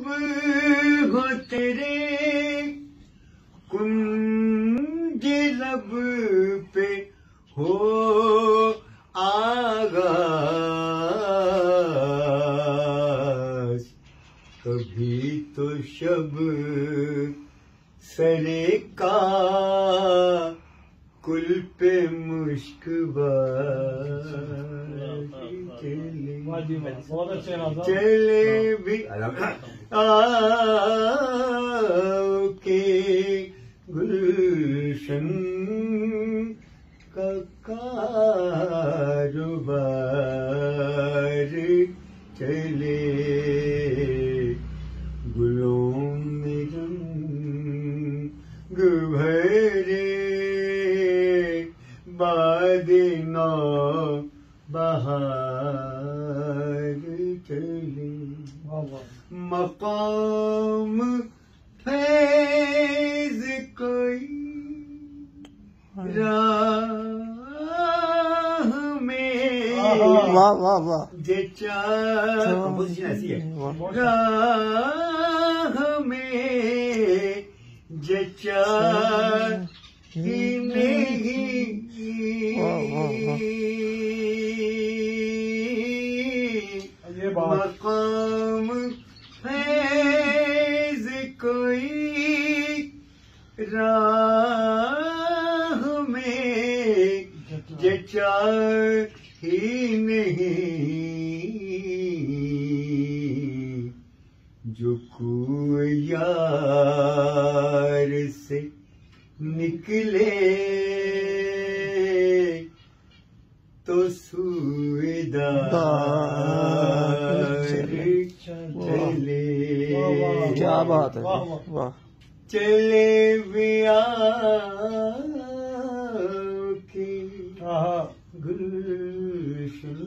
कब हो तेरे कुंज लब पे हो आगाज, कभी तो शब सरे का कुल पे चले भी के गुलशन का कारोबार चले, गुलों में रंग भरे बादनो बहार चले, मकाम फैज कोई राह में, वाह वाह वाह, जचा कंपोजिशन ऐसी है, राह में जचा ही नहीं, मकाम फैज कोई राह में जचा ही नहीं, जो कुएं यार से निकले तो सूएदार चले, क्या बात है, वाह, चले बिया की गुलशन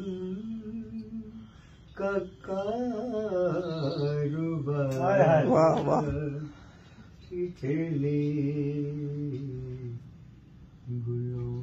का कारोबार, वाह वाह, चले गुलों